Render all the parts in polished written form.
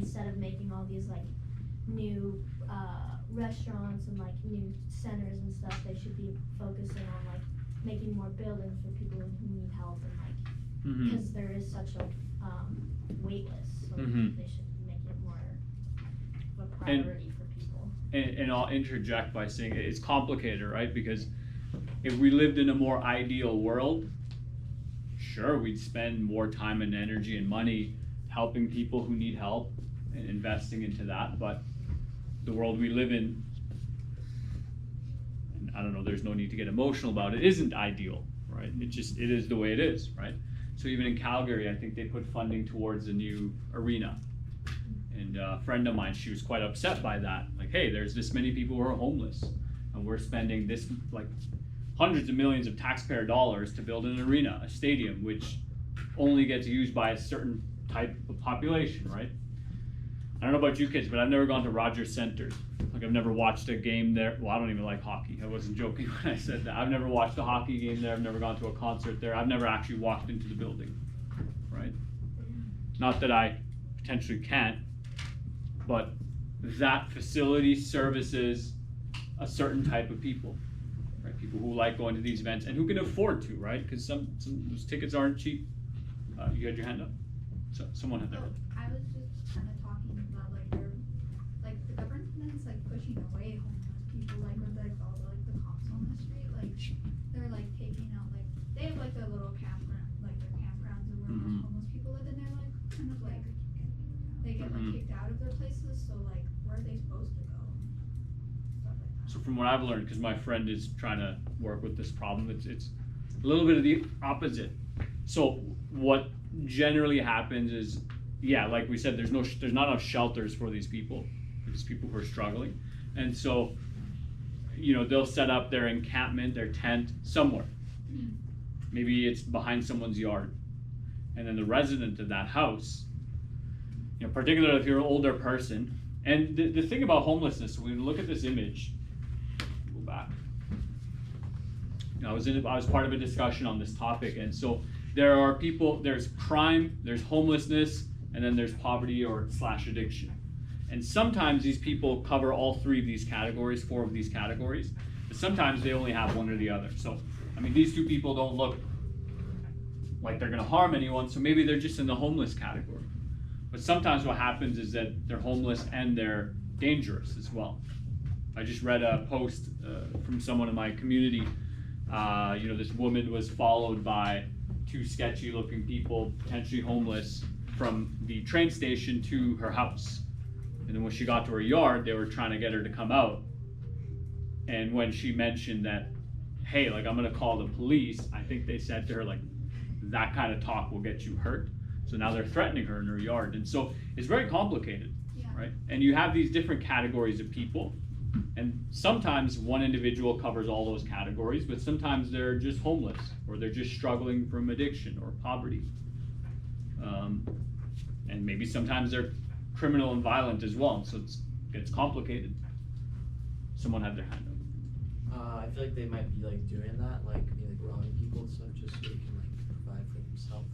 instead of making all these like new restaurants and like new centers and stuff, they should be focusing on like making more buildings for people who need help and like because there is such a wait list, so they should make it more of a priority for people. And I'll interject by saying it's complicated, right? Because if we lived in a more ideal world, sure, we'd spend more time and energy and money helping people who need help and investing into that. But the world we live in, and I don't know, there's no need to get emotional about it, isn't ideal, right? It is the way it is, right? So even in Calgary, I think they put funding towards a new arena. And a friend of mine, she was quite upset by that. Like, hey, there's this many people who are homeless, and we're spending this, like, hundreds of millions of taxpayer dollars to build an arena, a stadium, which only gets used by a certain type of population, right? I don't know about you kids, but I've never gone to Rogers Centre. Like, I've never watched a game there. Well, I don't even like hockey. I wasn't joking when I said that. I've never watched a hockey game there. I've never gone to a concert there. I've never actually walked into the building, right? Not that I potentially can't, but that facility services a certain type of people, right? People who like going to these events and who can afford to, right? Because some those tickets aren't cheap. You had your hand up. So someone had their hand. I was just kind of talking about like the government's like pushing away homeless people, like with like all the cops on the street, like they're like taking out like they have like their little campground, like their campgrounds and where most homeless people live, and they're like kind of like they get like kicked out of their places, so like where are they supposed to go? Stuff like that. So from what I've learned, because my friend is trying to work with this problem, it's a little bit of the opposite. So what generally happens is, yeah, like we said, there's not enough shelters for these people who are struggling, and so they'll set up their encampment, their tent somewhere. Maybe it's behind someone's yard, and then the resident of that house, particularly if you're an older person, and the thing about homelessness, when you look at this image, go back. I was part of a discussion on this topic, and so there are people, there's crime, there's homelessness, and then there's poverty or / addiction. And sometimes these people cover all 3 of these categories, 4 of these categories, but sometimes they only have one or the other. So, I mean, these 2 people don't look like they're gonna harm anyone, so maybe they're just in the homeless category. But sometimes what happens is that they're homeless and they're dangerous as well. I just read a post from someone in my community. This woman was followed by 2 sketchy looking people, potentially homeless, from the train station to her house. And then when she got to her yard, they were trying to get her to come out. And when she mentioned that, hey, like, I'm gonna call the police, I think they said to her, like, that kind of talk will get you hurt. So now they're threatening her in her yard. And so it's very complicated, right? And you have these different categories of people. And sometimes one individual covers all those categories, but sometimes they're just homeless, or they're just struggling from addiction or poverty. And maybe sometimes they're criminal and violent as well, so it gets complicated. Someone had their hand up. I feel like they might be like doing that, like robbing people, so just so they can like provide for themselves.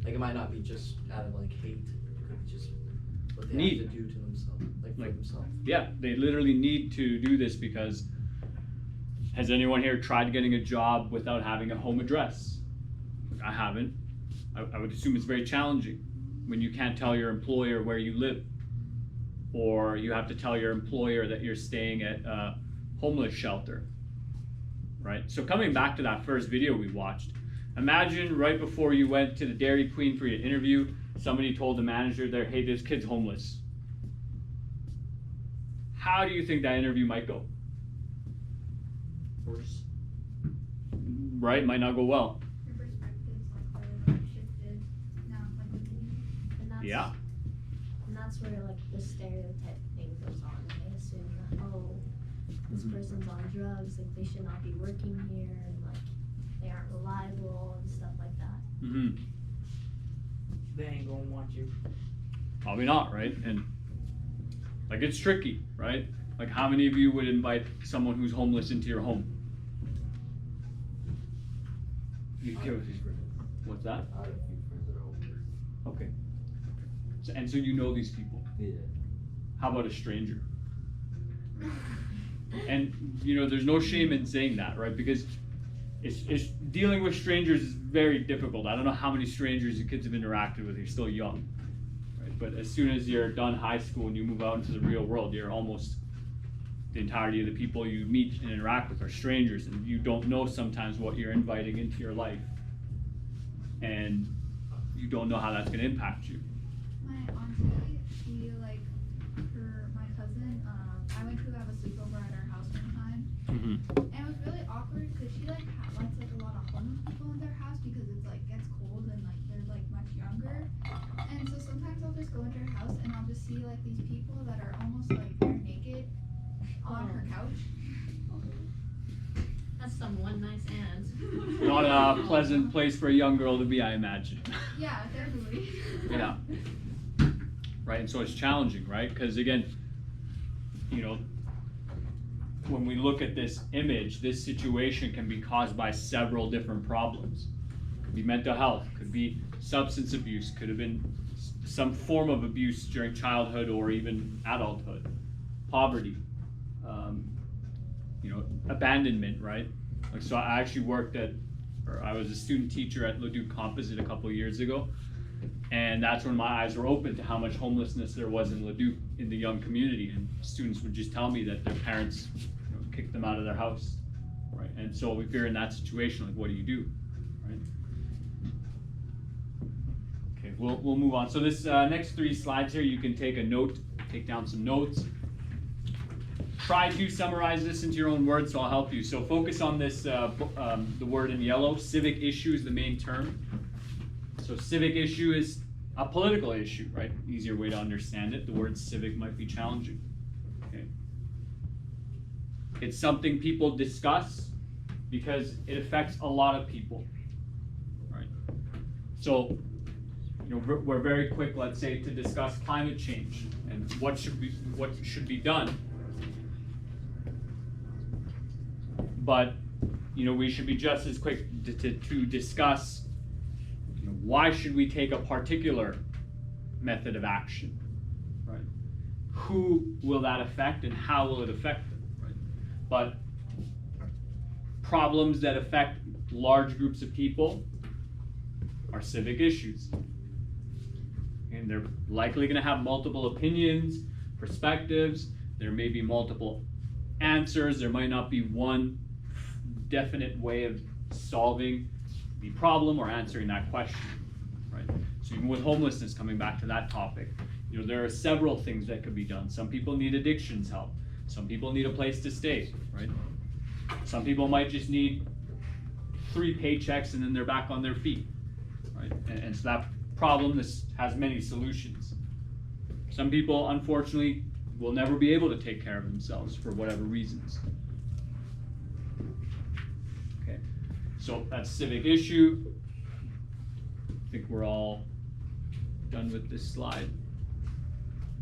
Like it might not be just out of like hate, it could be just what they have to do to themselves, like for themselves. Yeah, they literally need to do this because has anyone here tried getting a job without having a home address? I haven't. I would assume it's very challenging when you can't tell your employer where you live, or you have to tell your employer that you're staying at a homeless shelter, right? So coming back to that first video we watched, imagine right before you went to the Dairy Queen for your interview, somebody told the manager there, hey, this kid's homeless. How do you think that interview might go? Worse. Right, might not go well. Your perspective's like really shifted now, like with you. And that's, Yeah. And that's where like the stereotype thing goes on. And they assume that, oh, this person's on drugs, like they should not be working here, and like they aren't reliable and stuff like that. They ain't gonna want you. Probably not, right? And like it's tricky, right? Like how many of you would invite someone who's homeless into your home? You give, what's that? I have a few friends that are homeless. Okay. And so you know these people. Yeah. How about a stranger? And there's no shame in saying that, right? Because it's dealing with strangers is very difficult. I don't know how many strangers your kids have interacted with. You're still young, right? But as soon as you're done high school and you move out into the real world, you're almost the entirety of the people you meet and interact with are strangers, and you don't know sometimes what you're inviting into your life, and you don't know how that's going to impact you. My auntie, she like, for my cousin, I went to have a sleepover at her house one time, Mm-hmm. and it was really awkward because she like lets like a lot of homeless people in their house because it's like gets cold and like they're like much younger, and so sometimes I'll just go into her house and I'll just see like these people that are almost like bare naked on her couch. That's some one nice aunt. Not a pleasant place for a young girl to be, I imagine. Yeah, definitely. Yeah. Right, and so it's challenging, right? Because again, when we look at this image, this situation can be caused by several different problems. Could be mental health, could be substance abuse, could have been some form of abuse during childhood or even adulthood, poverty, abandonment, right? Like, so I actually I was a student teacher at Leduc Composite a couple of years ago, and that's when my eyes were open to how much homelessness there was in Leduc in the young community, and students would just tell me that their parents kicked them out of their house, right? And so if you're in that situation, like, what do you do, right? Okay, we'll move on. So this next 3 slides here, you can take down some notes. Try to summarize this into your own words, so I'll help you. So focus on this, the word in yellow. Civic issue is the main term. So civic issue is a political issue, right? Easier way to understand it. The word civic might be challenging. Okay. It's something people discuss because it affects a lot of people, right? So, we're very quick, let's say, to discuss climate change and what should be done. But we should be just as quick to discuss why should we take a particular method of action, right? Who will that affect and how will it affect them, right? But problems that affect large groups of people are civic issues. And they're likely going to have multiple opinions, perspectives. There may be multiple answers. There might not be one definite way of solving the problem or answering that question, right? So even with homelessness, coming back to that topic, there are several things that could be done. Some people need addictions help. Some people need a place to stay, right? Some people might just need 3 paychecks and then they're back on their feet, right? And so that problem, this has many solutions. Some people, unfortunately, will never be able to take care of themselves for whatever reasons. Okay, so that's civic issue. I think we're all done with this slide.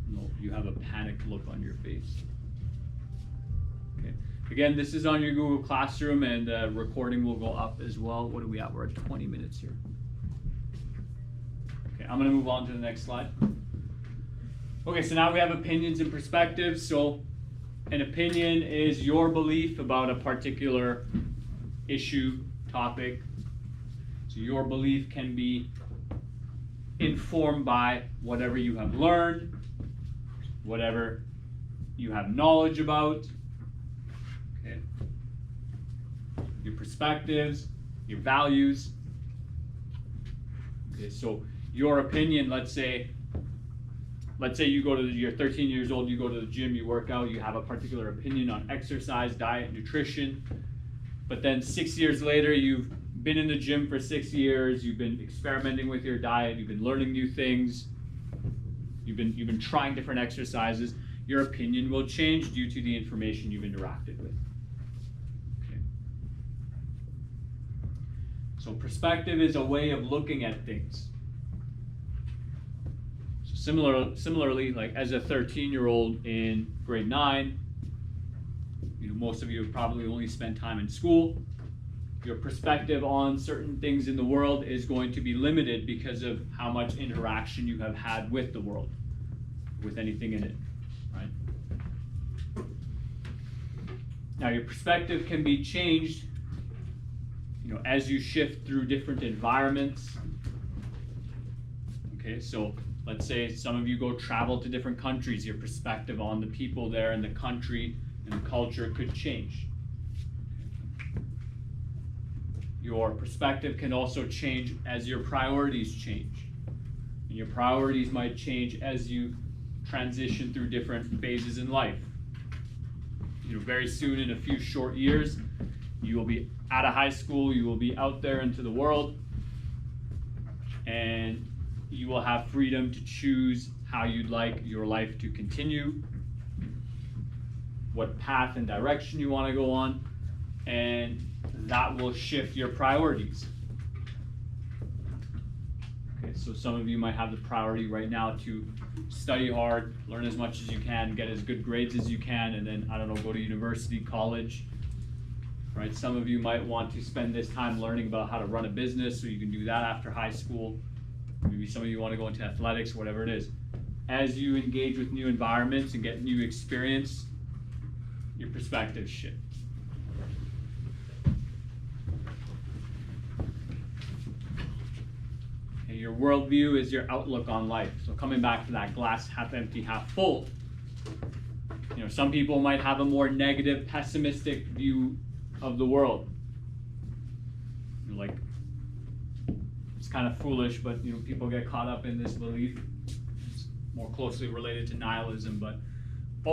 No, you have a panicked look on your face. Okay, again, this is on your Google Classroom, and recording will go up as well. What are we at? We're at 20 minutes here. Okay, I'm going to move on to the next slide. Okay, so now we have opinions and perspectives. So an opinion is your belief about a particular issue, topic. So your belief can be informed by whatever you have learned, whatever you have knowledge about, okay, your perspectives, your values. Okay, so your opinion, let's say you go to you're 13 years old, you go to the gym, you work out, you have a particular opinion on exercise, diet, nutrition, but then 6 years later, you've been in the gym for 6 years, you've been experimenting with your diet, you've been learning new things, you've been trying different exercises. Your opinion will change due to the information you've interacted with. Okay. So perspective is a way of looking at things. Similarly, like as a 13-year-old in grade 9, most of you have probably only spent time in school. your perspective on certain things in the world is going to be limited because of how much interaction you have had with the world, with anything in it, right? Now your perspective can be changed, as you shift through different environments. Okay, so let's say some of you go travel to different countries, your perspective on the people there and the country and the culture could change. Your perspective can also change as your priorities change. And your priorities might change as you transition through different phases in life. Very soon, in a few short years, you will be out of high school, you will be out there into the world, and you will have freedom to choose how you'd like your life to continue, what path and direction you want to go on, and that will shift your priorities. Okay, so some of you might have the priority right now to study hard, learn as much as you can, get as good grades as you can, and then, go to university, college, right? Some of you might want to spend this time learning about how to run a business, so you can do that after high school. Maybe some of you want to go into athletics, whatever it is. As you engage with new environments and get new experience, your perspective shifts. And your worldview is your outlook on life. So coming back to that glass half empty, half full, some people might have a more negative, pessimistic view of the world. It's kind of foolish, but people get caught up in this belief. It's more closely related to nihilism, but